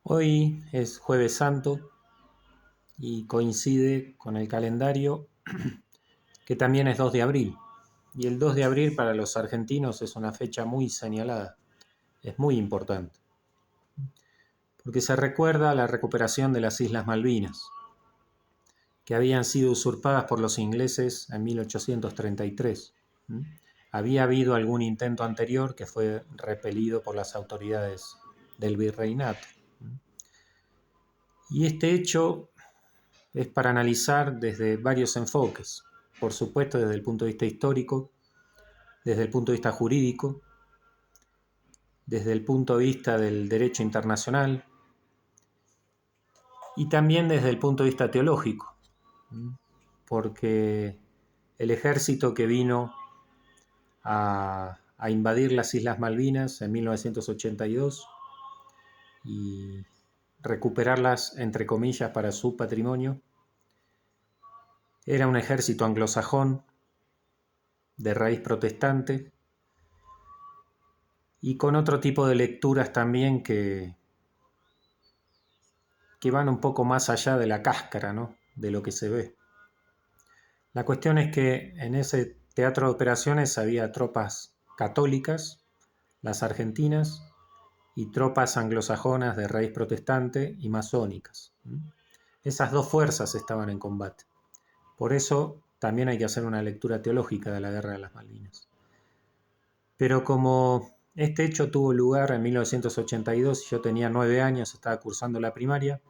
Hoy es Jueves Santo y coincide con el calendario que también es 2 de abril. Y el 2 de abril para los argentinos es una fecha muy señalada, es muy importante, porque se recuerda la recuperación de las Islas Malvinas, que habían sido usurpadas por los ingleses en 1833. Había habido algún intento anterior que fue repelido por las autoridades del virreinato. Y este hecho es para analizar desde varios enfoques, por supuesto desde el punto de vista histórico, desde el punto de vista jurídico, desde el punto de vista del derecho internacional y también desde el punto de vista teológico, porque el ejército que vino a invadir las Islas Malvinas en 1982 y recuperarlas, entre comillas, para su patrimonio, era un ejército anglosajón de raíz protestante y con otro tipo de lecturas también que van un poco más allá de la cáscara, ¿no? De lo que se ve. La cuestión es que en ese teatro de operaciones había tropas católicas, las argentinas, y tropas anglosajonas de raíz protestante y masónicas. Esas dos fuerzas estaban en combate. Por eso también hay que hacer una lectura teológica de la Guerra de las Malvinas. Pero como este hecho tuvo lugar en 1982 y yo tenía 9 años, estaba cursando la primaria,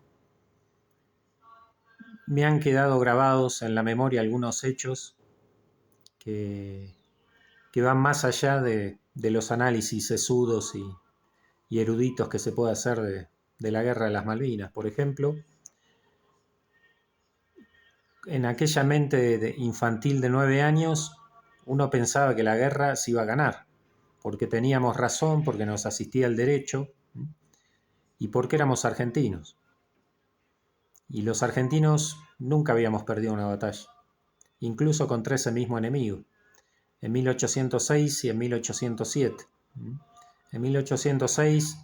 me han quedado grabados en la memoria algunos hechos que van más allá de los análisis sesudos y eruditos que se puede hacer de la Guerra de las Malvinas. Por ejemplo, en aquella mente infantil de 9 años, uno pensaba que la guerra se iba a ganar, porque teníamos razón, porque nos asistía el derecho y porque éramos argentinos. Y los argentinos nunca habíamos perdido una batalla, incluso contra ese mismo enemigo, en 1806 y en 1807. En 1806,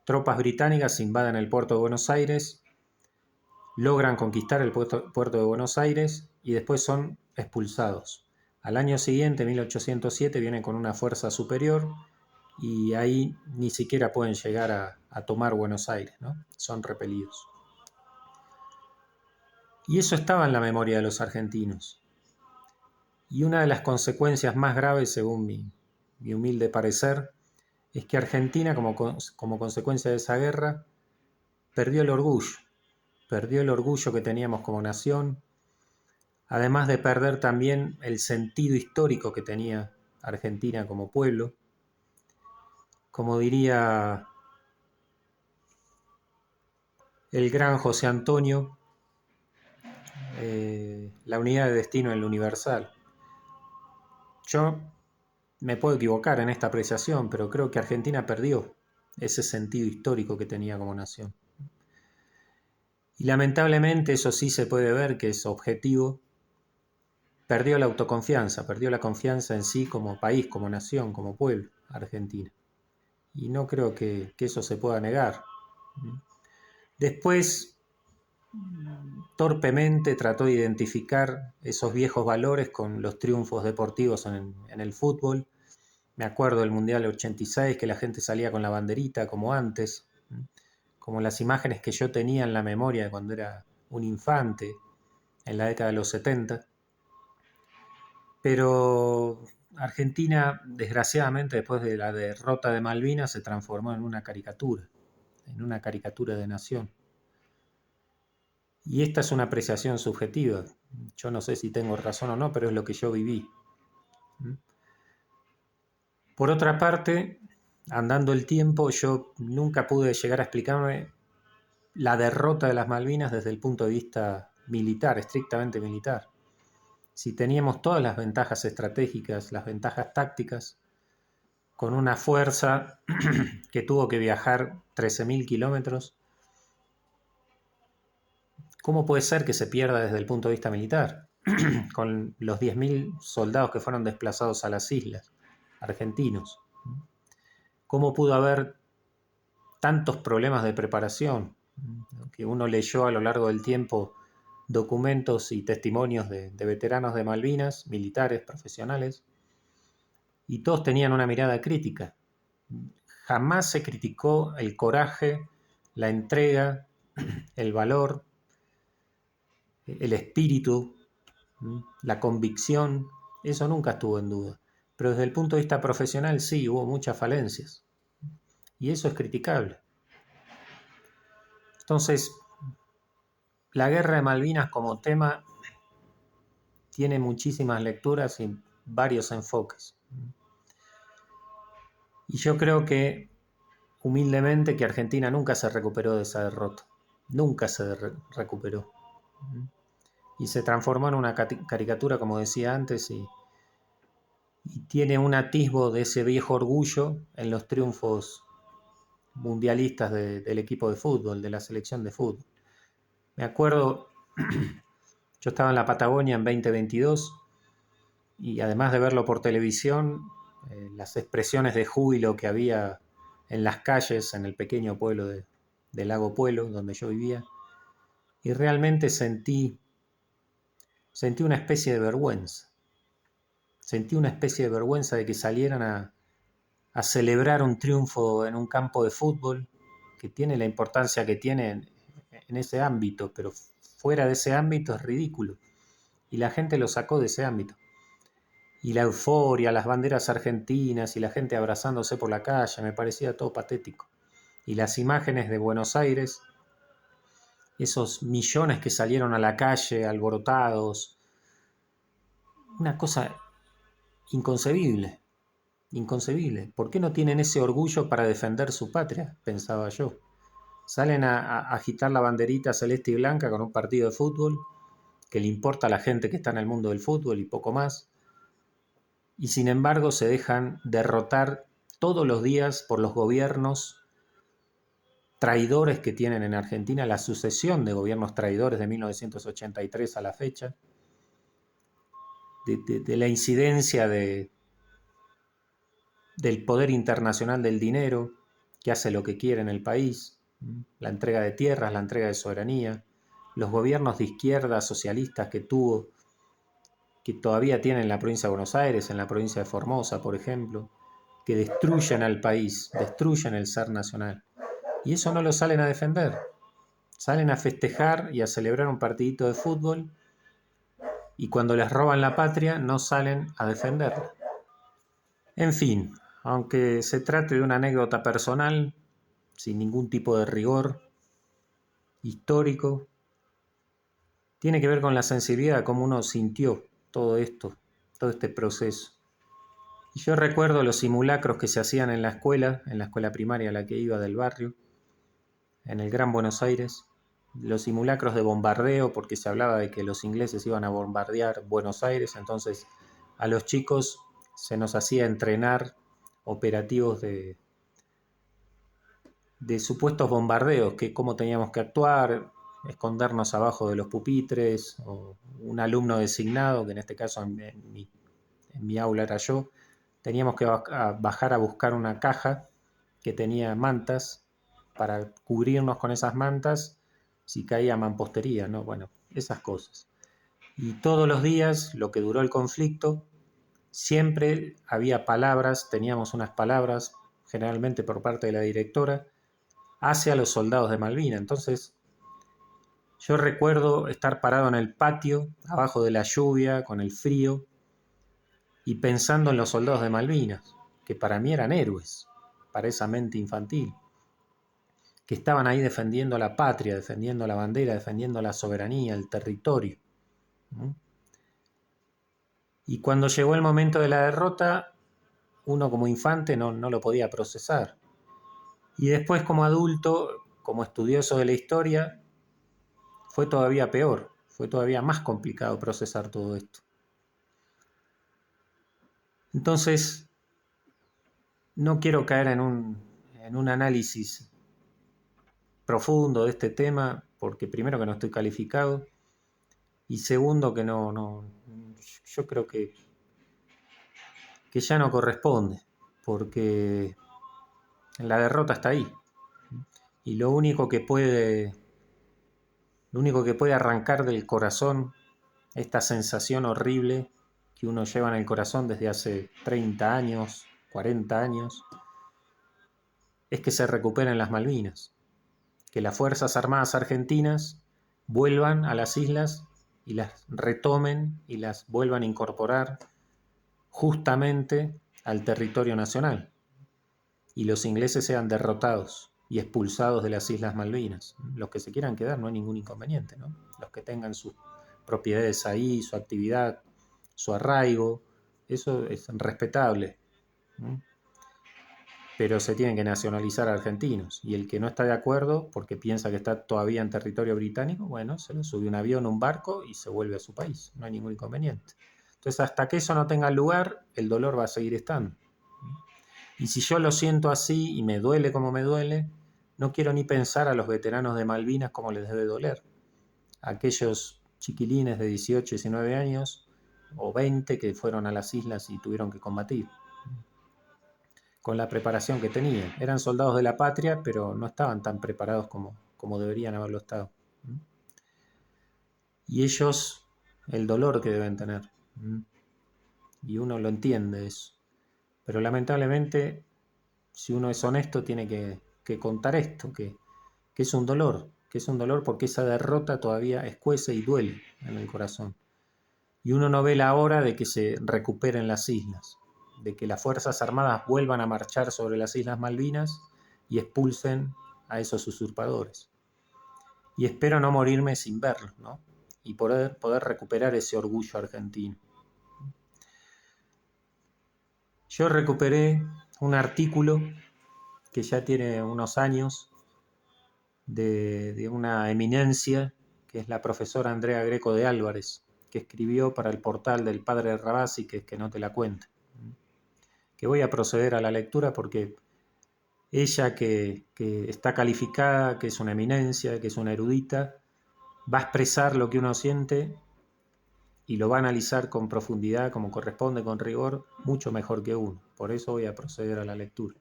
tropas británicas invaden el puerto de Buenos Aires, logran conquistar el puerto de Buenos Aires y después son expulsados. Al año siguiente, 1807, vienen con una fuerza superior y ahí ni siquiera pueden llegar a tomar Buenos Aires, ¿no? Son repelidos. Y eso estaba en la memoria de los argentinos. Y una de las consecuencias más graves, según mi humilde parecer, es que Argentina, como consecuencia de esa guerra, perdió el orgullo que teníamos como nación, además de perder también el sentido histórico que tenía Argentina como pueblo. Como diría el gran José Antonio, la unidad de destino en lo universal. Yo me puedo equivocar en esta apreciación, pero creo que Argentina perdió ese sentido histórico que tenía como nación. Y lamentablemente eso sí se puede ver que es objetivo. Perdió la autoconfianza, perdió la confianza en sí como país, como nación, como pueblo, Argentina. Y no creo que eso se pueda negar. Después, torpemente trató de identificar esos viejos valores con los triunfos deportivos en el fútbol. Me acuerdo del Mundial 86, que la gente salía con la banderita como antes, como las imágenes que yo tenía en la memoria de cuando era un infante, en la década de los 70. Pero Argentina, desgraciadamente, después de la derrota de Malvinas, se transformó en una caricatura de nación. Y esta es una apreciación subjetiva. Yo no sé si tengo razón o no, pero es lo que yo viví. Por otra parte, andando el tiempo, yo nunca pude llegar a explicarme la derrota de las Malvinas desde el punto de vista militar, estrictamente militar. Si teníamos todas las ventajas estratégicas, las ventajas tácticas, con una fuerza que tuvo que viajar 13.000 kilómetros, ¿cómo puede ser que se pierda desde el punto de vista militar? Con los 10.000 soldados que fueron desplazados a las islas, argentinos. ¿Cómo pudo haber tantos problemas de preparación? que uno leyó a lo largo del tiempo documentos y testimonios de veteranos de Malvinas, militares, profesionales, y todos tenían una mirada crítica. Jamás se criticó el coraje, la entrega, el valor, el espíritu, la convicción. Eso nunca estuvo en duda. Pero desde el punto de vista profesional sí, hubo muchas falencias. Y eso es criticable. Entonces, la guerra de Malvinas como tema tiene muchísimas lecturas y varios enfoques. Y yo creo que, humildemente, que Argentina nunca se recuperó de esa derrota. Nunca se recuperó. Y se transformó en una caricatura, como decía antes, y tiene un atisbo de ese viejo orgullo en los triunfos mundialistas del equipo de fútbol, de la selección de fútbol. Me acuerdo, yo estaba en la Patagonia en 2022 y además de verlo por televisión, las expresiones de júbilo que había en las calles en el pequeño pueblo de Lago Puelo, donde yo vivía, y realmente sentí una especie de vergüenza. Sentí una especie de vergüenza de que salieran a celebrar un triunfo en un campo de fútbol que tiene la importancia que tiene en ese ámbito, pero fuera de ese ámbito es ridículo. Y la gente lo sacó de ese ámbito. Y la euforia, las banderas argentinas y la gente abrazándose por la calle, me parecía todo patético. Y las imágenes de Buenos Aires, esos millones que salieron a la calle alborotados, una cosa inconcebible. Inconcebible. ¿Por qué no tienen ese orgullo para defender su patria? Pensaba yo. Salen a agitar la banderita celeste y blanca con un partido de fútbol que le importa a la gente que está en el mundo del fútbol y poco más. Y sin embargo se dejan derrotar todos los días por los gobiernos traidores que tienen en Argentina, la sucesión de gobiernos traidores de 1983 a la fecha, de la incidencia del poder internacional del dinero, que hace lo que quiere en el país, la entrega de tierras, la entrega de soberanía, los gobiernos de izquierda socialistas que tuvo, que todavía tienen en la provincia de Buenos Aires, en la provincia de Formosa, por ejemplo, que destruyen al país, destruyen el ser nacional. Y eso no lo salen a defender. Salen a festejar y a celebrar un partidito de fútbol y cuando les roban la patria no salen a defenderla. En fin, aunque se trate de una anécdota personal, sin ningún tipo de rigor histórico, tiene que ver con la sensibilidad de cómo uno sintió todo esto, todo este proceso. Y yo recuerdo los simulacros que se hacían en la escuela primaria a la que iba del barrio, en el Gran Buenos Aires, los simulacros de bombardeo, porque se hablaba de que los ingleses iban a bombardear Buenos Aires, entonces a los chicos se nos hacía entrenar operativos de supuestos bombardeos, que cómo teníamos que actuar, escondernos abajo de los pupitres, o un alumno designado, que en este caso en mi aula era yo, teníamos que bajar a buscar una caja que tenía mantas para cubrirnos con esas mantas si caía mampostería, ¿no? Bueno, esas cosas. Y todos los días, lo que duró el conflicto, siempre había palabras, teníamos unas palabras, generalmente por parte de la directora, hacia los soldados de Malvinas. Entonces, yo recuerdo estar parado en el patio, abajo de la lluvia, con el frío, y pensando en los soldados de Malvinas, que para mí eran héroes, para esa mente infantil, que estaban ahí defendiendo la patria, defendiendo la bandera, defendiendo la soberanía, el territorio. Y cuando llegó el momento de la derrota, uno como infante no lo podía procesar. Y después como adulto, como estudioso de la historia, fue todavía peor, fue todavía más complicado procesar todo esto. Entonces, no quiero caer en un análisis profundo de este tema, porque primero que no estoy calificado, y segundo que yo creo que ya no corresponde, porque la derrota está ahí. Y lo único que puede Lo único que puede arrancar del corazón esta sensación horrible que uno lleva en el corazón desde hace 30 años, 40 años, es que se recuperen las Malvinas, que las Fuerzas Armadas Argentinas vuelvan a las islas y las retomen y las vuelvan a incorporar justamente al territorio nacional, y los ingleses sean derrotados y expulsados de las Islas Malvinas. Los que se quieran quedar no hay ningún inconveniente, ¿no? Los que tengan sus propiedades ahí, su actividad, su arraigo, eso es respetable, ¿no? Pero se tienen que nacionalizar argentinos, y el que no está de acuerdo porque piensa que está todavía en territorio británico, bueno, se le sube un avión o un barco y se vuelve a su país, no hay ningún inconveniente. Entonces, hasta que eso no tenga lugar, el dolor va a seguir estando. Y si yo lo siento así y me duele como me duele, no quiero ni pensar a los veteranos de Malvinas cómo les debe doler. Aquellos chiquilines de 18, 19 años o 20 que fueron a las islas y tuvieron que combatir con la preparación que tenían. Eran soldados de la patria, pero no estaban tan preparados como deberían haberlo estado. Y ellos, el dolor que deben tener. Y uno lo entiende eso. Pero lamentablemente, si uno es honesto, tiene que contar esto, que es un dolor, porque esa derrota todavía escuece y duele en el corazón. Y uno no ve la hora de que se recuperen las islas, de que las Fuerzas Armadas vuelvan a marchar sobre las Islas Malvinas y expulsen a esos usurpadores. Y espero no morirme sin verlo, ¿no? Y poder recuperar ese orgullo argentino. Yo recuperé un artículo que ya tiene unos años de una eminencia, que es la profesora Andrea Greco de Álvarez, que escribió para el portal del padre Rabasi, que es Que no te la cuente. Que voy a proceder a la lectura porque ella, que está calificada, que es una eminencia, que es una erudita, va a expresar lo que uno siente y lo va a analizar con profundidad, como corresponde, con rigor, mucho mejor que uno. Por eso voy a proceder a la lectura.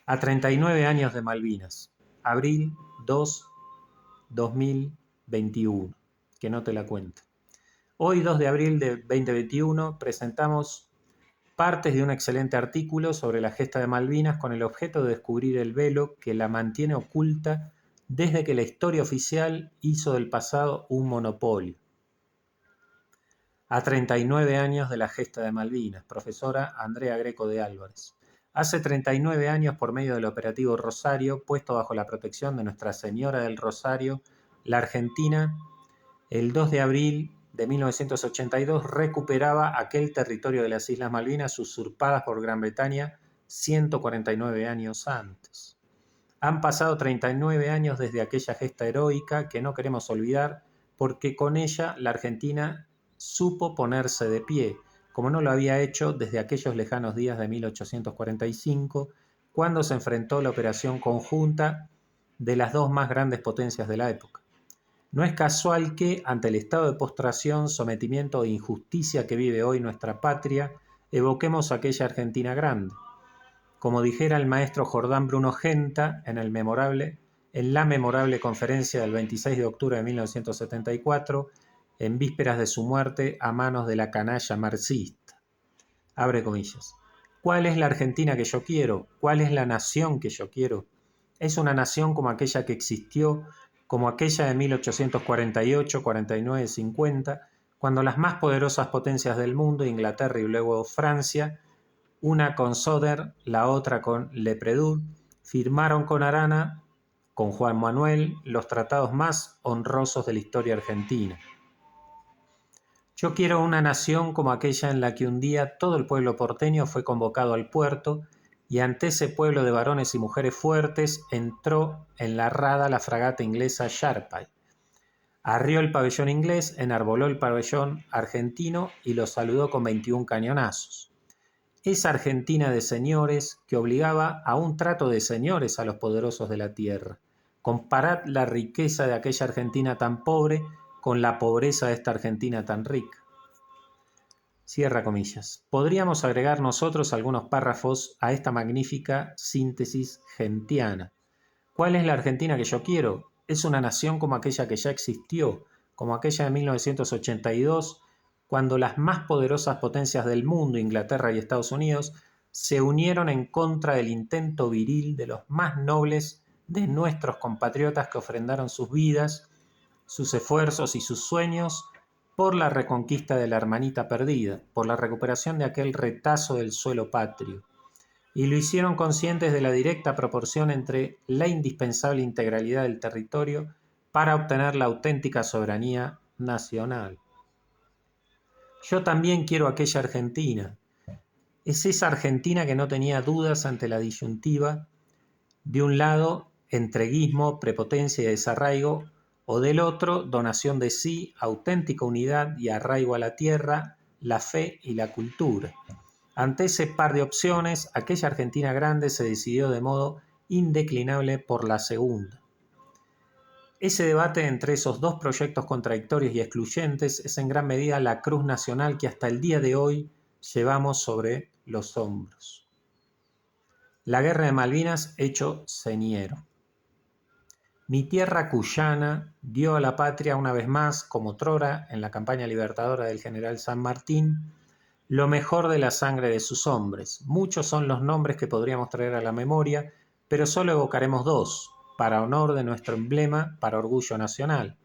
A 39 años de Malvinas, abril 2, 2021. Que no te la cuente. Hoy, 2 de abril de 2021, presentamos partes de un excelente artículo sobre la gesta de Malvinas con el objeto de descubrir el velo que la mantiene oculta desde que la historia oficial hizo del pasado un monopolio. A 39 años de la gesta de Malvinas, profesora Andrea Greco de Álvarez. Hace 39 años, por medio del operativo Rosario, puesto bajo la protección de Nuestra Señora del Rosario, la Argentina, el 2 de abril de 1982, recuperaba aquel territorio de las Islas Malvinas usurpadas por Gran Bretaña 149 años antes. Han pasado 39 años desde aquella gesta heroica que no queremos olvidar, porque con ella la Argentina supo ponerse de pie, como no lo había hecho desde aquellos lejanos días de 1845, cuando se enfrentó a la operación conjunta de las dos más grandes potencias de la época. No es casual que, ante el estado de postración, sometimiento e injusticia que vive hoy nuestra patria, evoquemos aquella Argentina grande. Como dijera el maestro Jordán Bruno Genta en la memorable conferencia del 26 de octubre de 1974, en vísperas de su muerte a manos de la canalla marxista. Abre comillas. ¿Cuál es la Argentina que yo quiero? ¿Cuál es la nación que yo quiero? Es una nación como aquella que existió, como aquella de 1848, 49, 50, cuando las más poderosas potencias del mundo, Inglaterra y luego Francia, una con Soder, la otra con Lepredeur, firmaron con Arana, con Juan Manuel, los tratados más honrosos de la historia argentina. Yo quiero una nación como aquella en la que un día todo el pueblo porteño fue convocado al puerto y ante ese pueblo de varones y mujeres fuertes entró en la rada la fragata inglesa Sharpay. Arrió el pabellón inglés, enarboló el pabellón argentino y lo saludó con 21 cañonazos. Esa Argentina de señores que obligaba a un trato de señores a los poderosos de la tierra. Comparad la riqueza de aquella Argentina tan pobre con la pobreza de esta Argentina tan rica. Cierra comillas. Podríamos agregar nosotros algunos párrafos a esta magnífica síntesis gentiana. ¿Cuál es la Argentina que yo quiero? es una nación como aquella que ya existió, como aquella de 1982, cuando las más poderosas potencias del mundo, Inglaterra y Estados Unidos, se unieron en contra del intento viril de los más nobles de nuestros compatriotas que ofrendaron sus vidas, sus esfuerzos y sus sueños por la reconquista de la hermanita perdida, por la recuperación de aquel retazo del suelo patrio. Y lo hicieron conscientes de la directa proporción entre la indispensable integralidad del territorio para obtener la auténtica soberanía nacional. Yo también quiero aquella Argentina. Es esa Argentina que no tenía dudas ante la disyuntiva, de un lado, entreguismo, prepotencia y desarraigo, o del otro, donación de sí, auténtica unidad y arraigo a la tierra, la fe y la cultura. Ante ese par de opciones, aquella Argentina grande se decidió de modo indeclinable por la segunda. Ese debate entre esos dos proyectos contradictorios y excluyentes es en gran medida la cruz nacional que hasta el día de hoy llevamos sobre los hombros. La guerra de Malvinas hecho señero. Mi tierra cuyana dio a la patria una vez más, como otrora en la campaña libertadora del general San Martín, lo mejor de la sangre de sus hombres. Muchos son los nombres que podríamos traer a la memoria, pero solo evocaremos dos, para honor de nuestro emblema, para orgullo nacional.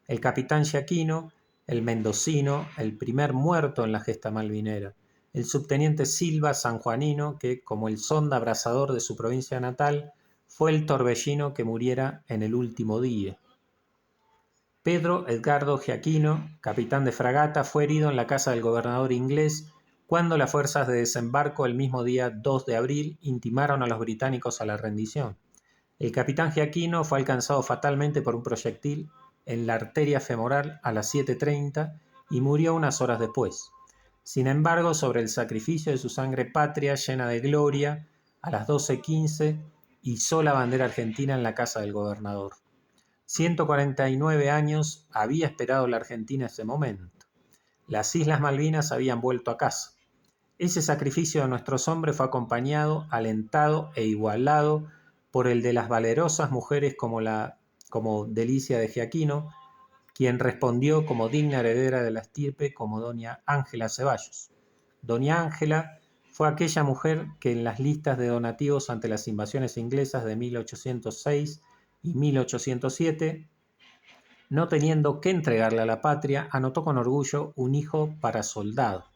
El capitán Giaquino, el mendocino, el primer muerto en la gesta malvinera. El subteniente Silva sanjuanino, que, como el sonda abrasador de su provincia natal, fue el torbellino que muriera en el último día. Pedro Edgardo Giaquino, capitán de fragata, fue herido en la casa del gobernador inglés cuando las fuerzas de desembarco el mismo día 2 de abril intimaron a los británicos a la rendición. El capitán Giaquino fue alcanzado fatalmente por un proyectil en la arteria femoral a las 7:30 y murió unas horas después. Sin embargo, sobre el sacrificio de su sangre patria llena de gloria, a las 12:15 izó la bandera argentina en la casa del gobernador. 149 años había esperado la Argentina ese momento. Las Islas Malvinas habían vuelto a casa. Ese sacrificio de nuestros hombres fue acompañado, alentado e igualado por el de las valerosas mujeres como Delicia de Giaquino, quien respondió como digna heredera de la estirpe como doña Ángela Ceballos. Doña Ángela fue aquella mujer que en las listas de donativos ante las invasiones inglesas de 1806 y 1807, no teniendo que entregarle a la patria, anotó con orgullo un hijo para soldado.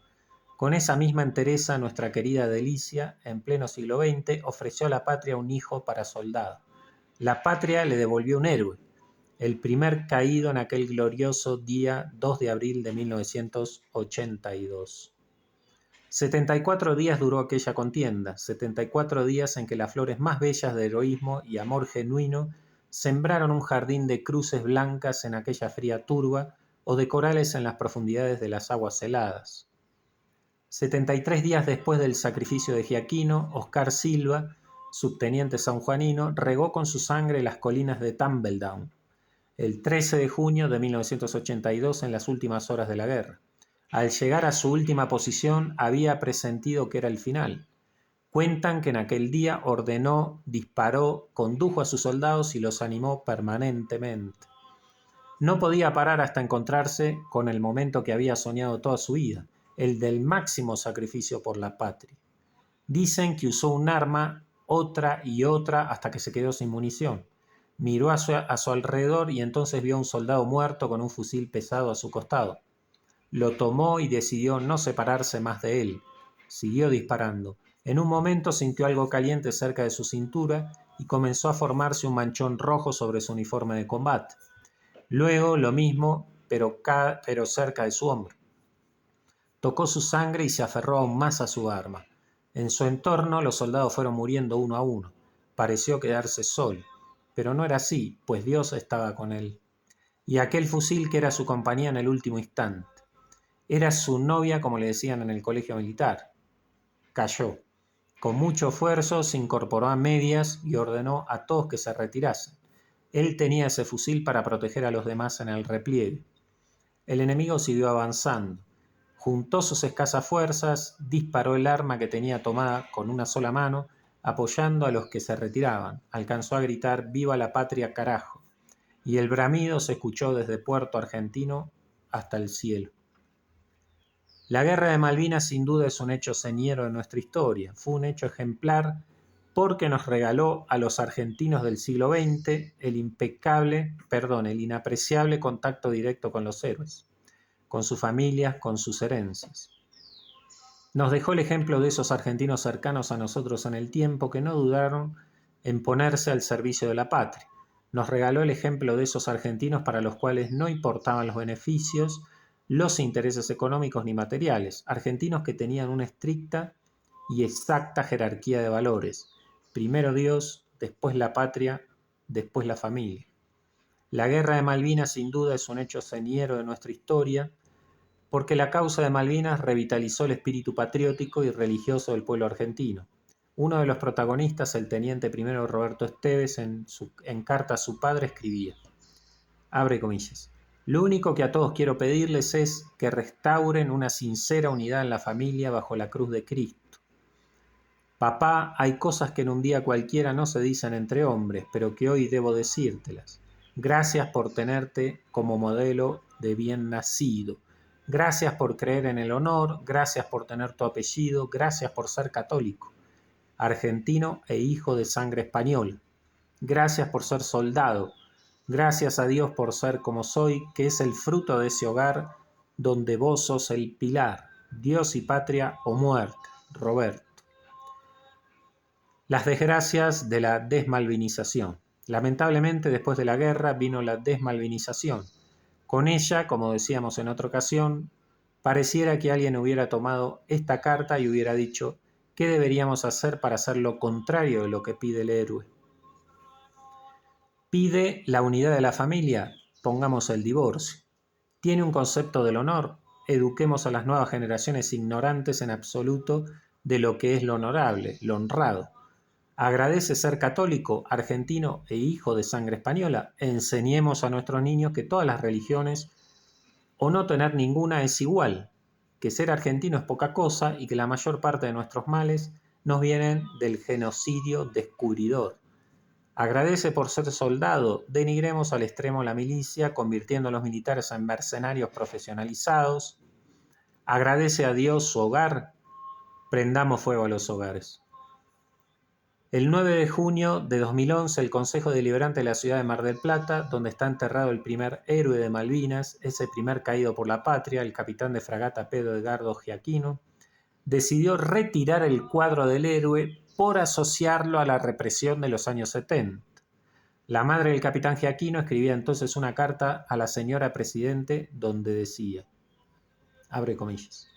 Con esa misma entereza, nuestra querida Delicia, en pleno siglo XX, ofreció a la patria un hijo para soldado. La patria le devolvió un héroe, el primer caído en aquel glorioso día 2 de abril de 1982. 74 días duró aquella contienda, 74 días en que las flores más bellas de heroísmo y amor genuino sembraron un jardín de cruces blancas en aquella fría turba o de corales en las profundidades de las aguas heladas. 73 días después del sacrificio de Giaquino, Oscar Silva, subteniente sanjuanino, regó con su sangre las colinas de Tumbledown, el 13 de junio de 1982 en las últimas horas de la guerra. Al llegar a su última posición había presentido que era el final. Cuentan que en aquel día ordenó, disparó, condujo a sus soldados y los animó permanentemente. No podía parar hasta encontrarse con el momento que había soñado toda su vida, el del máximo sacrificio por la patria. Dicen que usó un arma, otra y otra hasta que se quedó sin munición. Miró a su alrededor y entonces vio a un soldado muerto con un fusil pesado a su costado. Lo tomó y decidió no separarse más de él. Siguió disparando. En un momento sintió algo caliente cerca de su cintura y comenzó a formarse un manchón rojo sobre su uniforme de combate. Luego lo mismo, pero cerca de su hombro. Tocó su sangre y se aferró aún más a su arma. En su entorno los soldados fueron muriendo uno a uno. Pareció quedarse solo, pero no era así, pues Dios estaba con él. Y aquel fusil que era su compañía en el último instante. Era su novia, como le decían en el colegio militar. Cayó. Con mucho esfuerzo se incorporó a medias y ordenó a todos que se retirasen. Él tenía ese fusil para proteger a los demás en el repliegue. El enemigo siguió avanzando. Juntó sus escasas fuerzas, disparó el arma que tenía tomada con una sola mano, apoyando a los que se retiraban. Alcanzó a gritar: «¡Viva la patria, carajo!». y el bramido se escuchó desde Puerto Argentino hasta el cielo. La Guerra de Malvinas sin duda es un hecho señero de nuestra historia. Fue un hecho ejemplar porque nos regaló a los argentinos del siglo XX el inapreciable contacto directo con los héroes, con sus familias, con sus herencias. Nos dejó el ejemplo de esos argentinos cercanos a nosotros en el tiempo que no dudaron en ponerse al servicio de la patria. Nos regaló el ejemplo de esos argentinos para los cuales no importaban los beneficios, los intereses económicos ni materiales, argentinos que tenían una estricta y exacta jerarquía de valores. Primero Dios, después la patria, después la familia. La Guerra de Malvinas sin duda es un hecho señero de nuestra historia, porque la causa de Malvinas revitalizó el espíritu patriótico y religioso del pueblo argentino. Uno de los protagonistas, el teniente primero Roberto Esteves, en carta a su padre escribía, abre comillas, lo único que a todos quiero pedirles es que restauren una sincera unidad en la familia bajo la cruz de Cristo. Papá, hay cosas que en un día cualquiera no se dicen entre hombres, pero que hoy debo decírtelas. Gracias por tenerte como modelo de bien nacido. Gracias por creer en el honor, gracias por tener tu apellido, gracias por ser católico, argentino e hijo de sangre española. Gracias por ser soldado. Gracias a Dios por ser como soy, que es el fruto de ese hogar donde vos sos el pilar. Dios y patria o muerte. Roberto. Las desgracias de la desmalvinización. Lamentablemente, después de la guerra vino la desmalvinización. Con ella, como decíamos en otra ocasión, pareciera que alguien hubiera tomado esta carta y hubiera dicho, ¿qué deberíamos hacer para hacer lo contrario de lo que pide el héroe? Pide la unidad de la familia, pongamos el divorcio. Tiene un concepto del honor, eduquemos a las nuevas generaciones ignorantes en absoluto de lo que es lo honorable, lo honrado. Agradece ser católico, argentino e hijo de sangre española. Enseñemos a nuestros niños que todas las religiones o no tener ninguna es igual, que ser argentino es poca cosa y que la mayor parte de nuestros males nos vienen del genocidio descubridor. Agradece por ser soldado, denigremos al extremo la milicia, convirtiendo a los militares en mercenarios profesionalizados. Agradece a Dios su hogar, prendamos fuego a los hogares. El 9 de junio de 2011, el Consejo Deliberante de la ciudad de Mar del Plata, donde está enterrado el primer héroe de Malvinas, ese primer caído por la patria, el capitán de fragata Pedro Edgardo Giaquino, decidió retirar el cuadro del héroe por asociarlo a la represión de los años 70. La madre del capitán Giaquino escribía entonces una carta a la señora presidente donde decía, abre comillas,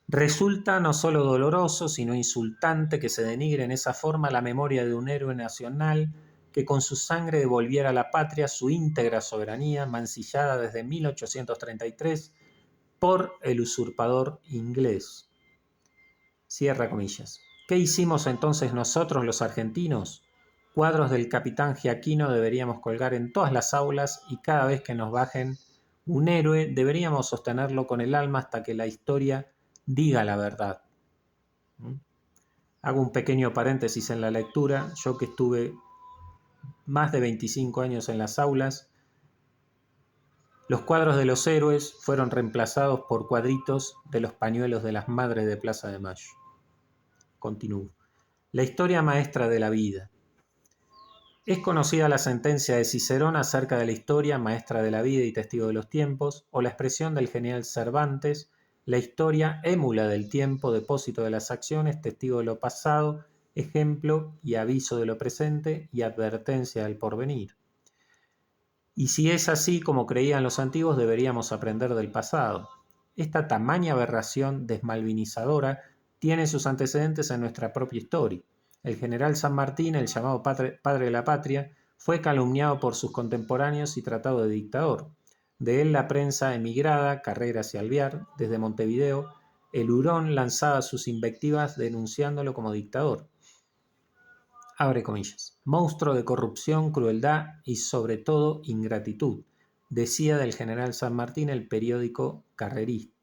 resulta no solo doloroso, sino insultante que se denigre en esa forma la memoria de un héroe nacional que con su sangre devolviera a la patria su íntegra soberanía, mancillada desde 1833 por el usurpador inglés. Cierra comillas. ¿Qué hicimos entonces nosotros los argentinos? Cuadros del capitán Giaquino deberíamos colgar en todas las aulas y cada vez que nos bajen un héroe deberíamos sostenerlo con el alma hasta que la historia diga la verdad. Hago un pequeño paréntesis en la lectura. Yo que estuve más de 25 años en las aulas, los cuadros de los héroes fueron reemplazados por cuadritos de los pañuelos de las madres de Plaza de Mayo. Continúo. La historia maestra de la vida. Es conocida la sentencia de Cicerón acerca de la historia maestra de la vida y testigo de los tiempos, o la expresión del genial Cervantes, la historia émula del tiempo, depósito de las acciones, testigo de lo pasado, ejemplo y aviso de lo presente y advertencia del porvenir. Y si es así como creían los antiguos, deberíamos aprender del pasado. Esta tamaña aberración desmalvinizadora tiene sus antecedentes en nuestra propia historia. El general San Martín, el llamado padre de la patria, fue calumniado por sus contemporáneos y tratado de dictador. De él la prensa emigrada, Carreras y Alvear, desde Montevideo, el hurón lanzaba sus invectivas denunciándolo como dictador. Abre comillas. Monstruo de corrupción, crueldad y sobre todo ingratitud, decía del general San Martín el periódico Carrerista.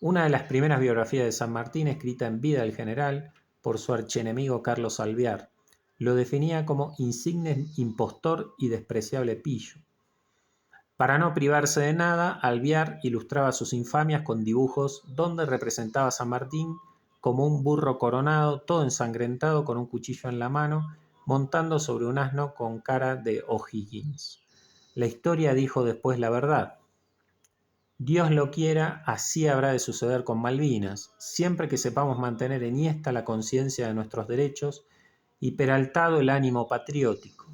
Una de las primeras biografías de San Martín escrita en vida del general por su archienemigo Carlos Alvear. lo definía como insigne impostor y despreciable pillo. Para no privarse de nada, Alvear ilustraba sus infamias con dibujos donde representaba a San Martín como un burro coronado, todo ensangrentado, con un cuchillo en la mano, montando sobre un asno con cara de O'Higgins. La historia dijo después la verdad. Dios lo quiera, así habrá de suceder con Malvinas, siempre que sepamos mantener enhiesta la conciencia de nuestros derechos y peraltado el ánimo patriótico.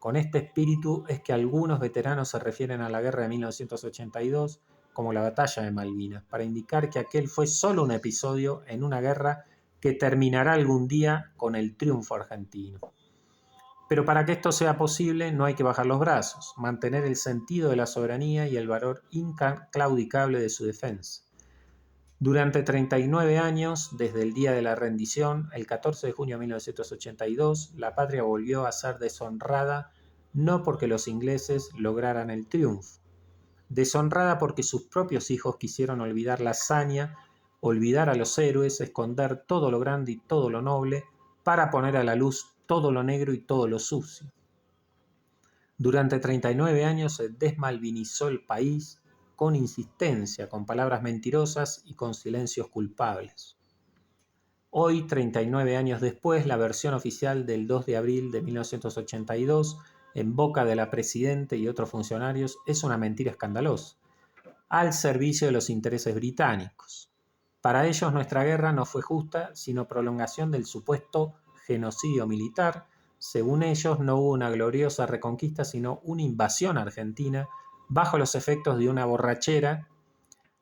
Con este espíritu es que algunos veteranos se refieren a la guerra de 1982 como la batalla de Malvinas, para indicar que aquel fue solo un episodio en una guerra que terminará algún día con el triunfo argentino. Pero para que esto sea posible no hay que bajar los brazos, mantener el sentido de la soberanía y el valor inclaudicable de su defensa. Durante 39 años, desde el día de la rendición, el 14 de junio de 1982, la patria volvió a ser deshonrada, no porque los ingleses lograran el triunfo, deshonrada porque sus propios hijos quisieron olvidar la hazaña, olvidar a los héroes, esconder todo lo grande y todo lo noble, para poner a la luz todo lo negro y todo lo sucio. Durante 39 años se desmalvinizó el país, con insistencia, con palabras mentirosas y con silencios culpables. Hoy, 39 años después, la versión oficial del 2 de abril de 1982, en boca de la Presidenta y otros funcionarios, es una mentira escandalosa, al servicio de los intereses británicos. Para ellos nuestra guerra no fue justa, sino prolongación del supuesto genocidio militar. Según ellos, no hubo una gloriosa reconquista, sino una invasión argentina bajo los efectos de una borrachera.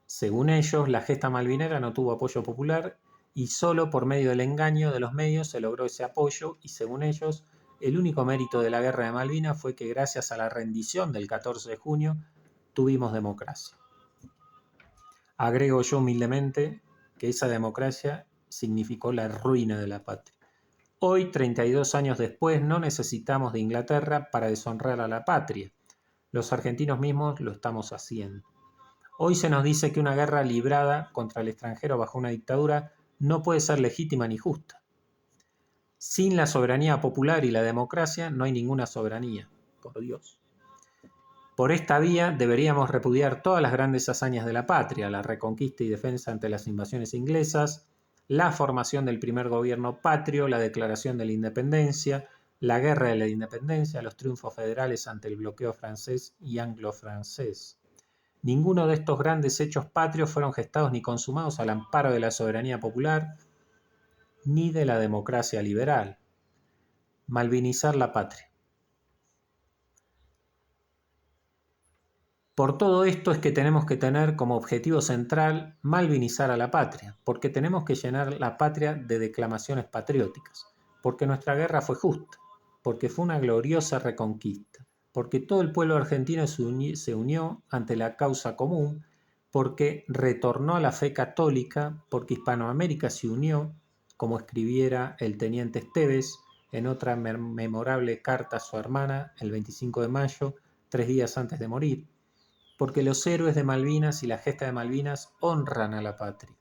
Según ellos, la gesta malvinera no tuvo apoyo popular y solo por medio del engaño de los medios se logró ese apoyo, y según ellos, el único mérito de la guerra de Malvinas fue que gracias a la rendición del 14 de junio tuvimos democracia. Agrego yo humildemente que esa democracia significó la ruina de la patria. Hoy, 32 años después, no necesitamos de Inglaterra para deshonrar a la patria. Los argentinos mismos lo estamos haciendo. Hoy se nos dice que una guerra librada contra el extranjero bajo una dictadura no puede ser legítima ni justa. Sin la soberanía popular y la democracia no hay ninguna soberanía, por Dios. Por esta vía deberíamos repudiar todas las grandes hazañas de la patria, la reconquista y defensa ante las invasiones inglesas, la formación del primer gobierno patrio, la declaración de la independencia, la guerra de la independencia, los triunfos federales ante el bloqueo francés y anglo-francés. Ninguno de estos grandes hechos patrios fueron gestados ni consumados al amparo de la soberanía popular ni de la democracia liberal. Malvinizar la patria. Por todo esto es que tenemos que tener como objetivo central malvinizar a la patria, porque tenemos que llenar la patria de declamaciones patrióticas, porque nuestra guerra fue justa, porque fue una gloriosa reconquista, porque todo el pueblo argentino se unió ante la causa común, porque retornó a la fe católica, porque Hispanoamérica se unió, como escribiera el teniente Esteves en otra memorable carta a su hermana el 25 de mayo, 3 días antes de morir, porque los héroes de Malvinas y la gesta de Malvinas honran a la patria.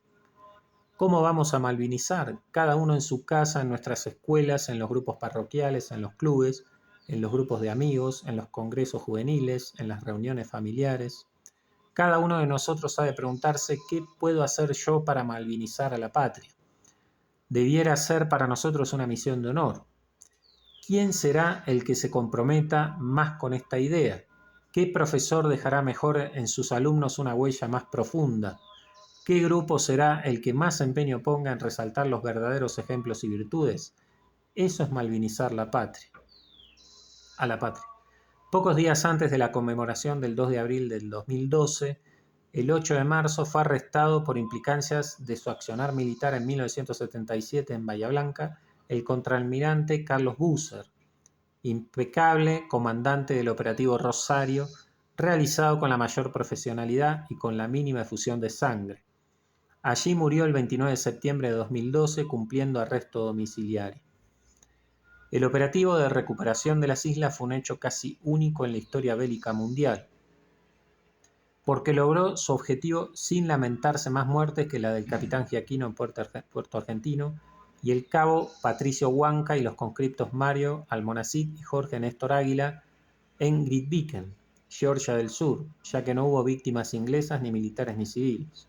¿Cómo vamos a malvinizar? Cada uno en su casa, en nuestras escuelas, en los grupos parroquiales, en los clubes, en los grupos de amigos, en los congresos juveniles, en las reuniones familiares. Cada uno de nosotros ha de preguntarse ¿qué puedo hacer yo para malvinizar a la patria? Debiera ser para nosotros una misión de honor. ¿Quién será el que se comprometa más con esta idea? ¿Qué profesor dejará mejor en sus alumnos una huella más profunda? ¿Qué grupo será el que más empeño ponga en resaltar los verdaderos ejemplos y virtudes? Eso es malvinizar la patria. A la patria. Pocos días antes de la conmemoración del 2 de abril del 2012, el 8 de marzo fue arrestado por implicancias de su accionar militar en 1977 en Bahía Blanca el contraalmirante Carlos Busser, impecable comandante del operativo Rosario, realizado con la mayor profesionalidad y con la mínima efusión de sangre. Allí murió el 29 de septiembre de 2012 cumpliendo arresto domiciliario. El operativo de recuperación de las islas fue un hecho casi único en la historia bélica mundial, porque logró su objetivo sin lamentarse más muertes que la del capitán Giaquino en Puerto Argentino, y el cabo Patricio Huanca y los conscriptos Mario Almonacid y Jorge Néstor Águila en Grytviken, Georgia del Sur, ya que no hubo víctimas inglesas, ni militares ni civiles.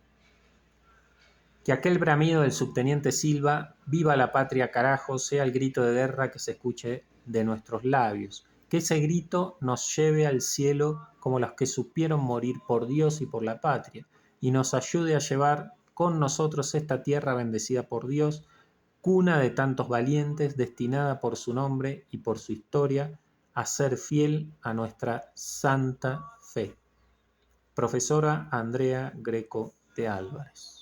Que aquel bramido del subteniente Silva, viva la patria carajo, sea el grito de guerra que se escuche de nuestros labios. Que ese grito nos lleve al cielo como los que supieron morir por Dios y por la patria, y nos ayude a llevar con nosotros esta tierra bendecida por Dios, cuna de tantos valientes, destinada por su nombre y por su historia a ser fiel a nuestra santa fe. Profesora Andrea Greco de Álvarez.